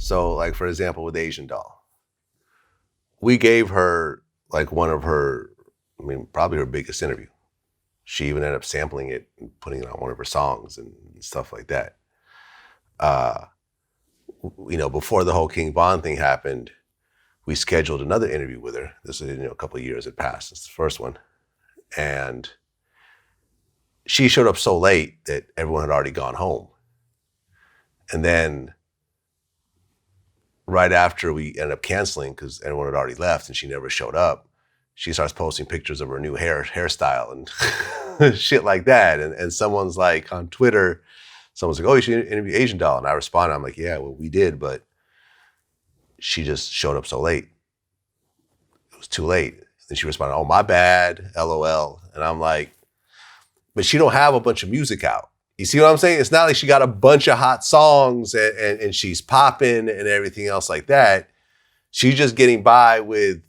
So like, for example, with Asian Doll, we gave her like one of her, probably her biggest interview. She even ended up sampling it and putting it on one of her songs and stuff like that. Before the whole King Von thing happened, we scheduled another interview with her. This was, a couple of years had passed. It's the first one. And she showed up so late that everyone had already gone home. And then right after we ended up canceling, because everyone had already left and she never showed up, she starts posting pictures of her new hairstyle and shit like that. And someone's like on Twitter, someone's like, oh, you should interview Asian Doll. And I responded, I'm like, yeah, well, we did, but she just showed up so late. It was too late. And she responded, oh, my bad, LOL. And I'm like, but she don't have a bunch of music out. You see what I'm saying? It's not like she got a bunch of hot songs and she's popping and everything else like that. She's just getting by with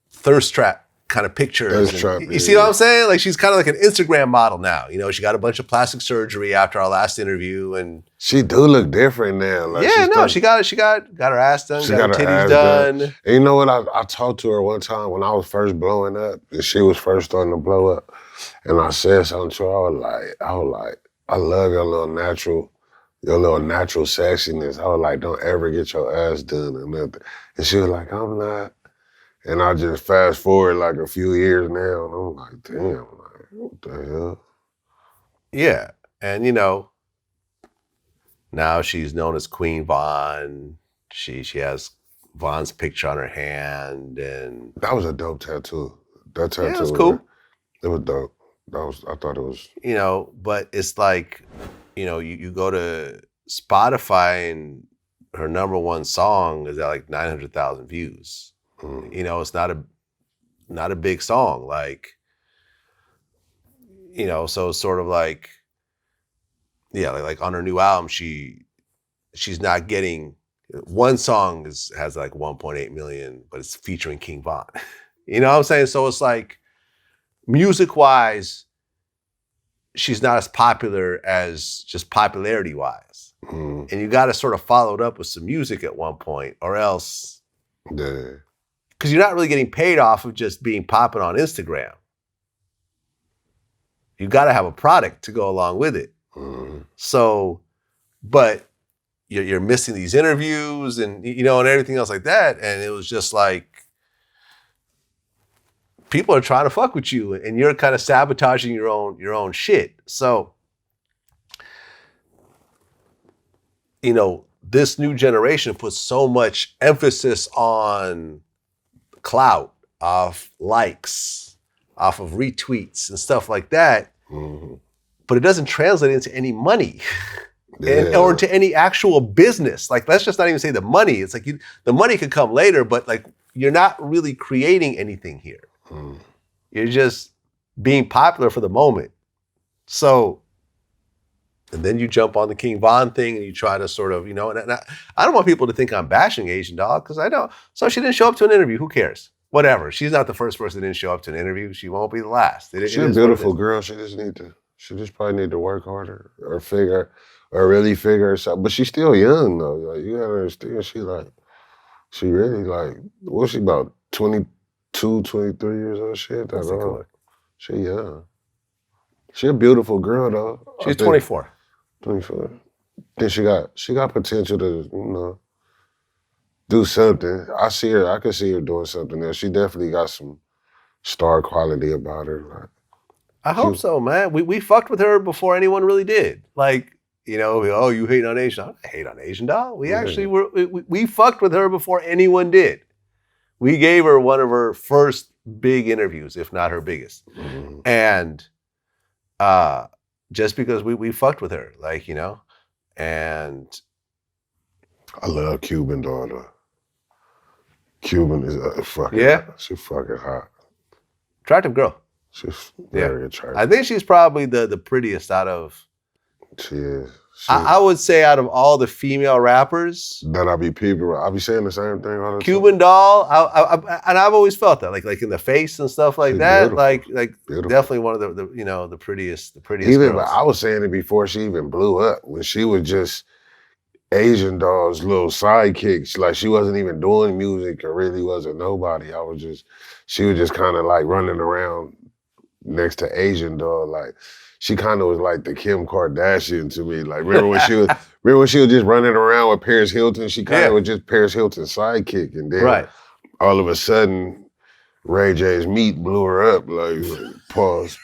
thirst trap kind of pictures. You see what I'm saying? Like, she's kind of like an Instagram model now. She got a bunch of plastic surgery after our last interview, and she do look different now. Like, she got her ass done, got her titties done. And you know what? I talked to her one time when I was first blowing up, and she was first starting to blow up, and I said something to her. I was like, I love your little natural sexiness. I was like, don't ever get your ass done or nothing. And she was like, I'm not. And I just fast forward like a few years now, and I'm like, damn, like, what the hell? Yeah, and now she's known as Queen Von. She has Von's picture on her hand, and that was a dope tattoo. That tattoo was cool. It was dope. I thought it was. But it's like, you go to Spotify and her number one song is at like 900,000 views. It's not a big song, like, so it's sort of like, yeah, like on her new album, she's not getting, one song has like 1.8 million, but it's featuring King Von. You know what I'm saying? So it's like, music-wise, she's not as popular as just popularity-wise. And you got to sort of follow it up with some music at one point, or else... Yeah. Because you're not really getting paid off of just being popping on Instagram. You got to have a product to go along with it. So, but you're missing these interviews and and everything else like that. And it was just like, people are trying to fuck with you, and you're kind of sabotaging your own shit. So, this new generation puts so much emphasis on clout, off likes, off of retweets and stuff like that, but it doesn't translate into any money or into any actual business. Like, let's just not even say the money. It's like the money could come later, but like, you're not really creating anything here. You're just being popular for the moment. So, and then you jump on the King Von thing and you try to sort of, and I don't want people to think I'm bashing Asian Doll, because I don't. So she didn't show up to an interview. Who cares? Whatever. She's not the first person that didn't show up to an interview. She won't be the last. She's a beautiful girl. She just probably need to work harder or really figure herself. But she's still young though. Like, you gotta understand, she really like, what's she about, 22, 23 years old? Shit, that's all. She young. She a beautiful girl though. She's 24. 24. Then she got potential to, do something. I can see her doing something there. She definitely got some star quality about her. Like, I hope so, man. We fucked with her before anyone really did. Like, oh, you hate on Asian Doll. I hate on Asian Doll. We actually we fucked with her before anyone did. We gave her one of her first big interviews, if not her biggest. And just because we fucked with her, like, and I love Cuban Doll though. Cuban is fucking hot. She's fucking hot. Attractive girl. She's very attractive. I think she's probably the prettiest out of... She is. I would say out of all the female rappers... That I be saying the same thing all the time. Cuban Doll, and I've always felt that, like in the face and stuff like that. Beautiful. Like definitely one of the prettiest even girls. I was saying it before she even blew up, when she was just Asian Doll's little sidekick. Like she wasn't even doing music or really wasn't nobody. She was just kind of like running around next to Asian Doll. Like she kind of was like the Kim Kardashian to me. Like remember when she was just running around with Paris Hilton? She kind of was just Paris Hilton's sidekick. And then all of a sudden, Ray J's meat blew her up. Like pause.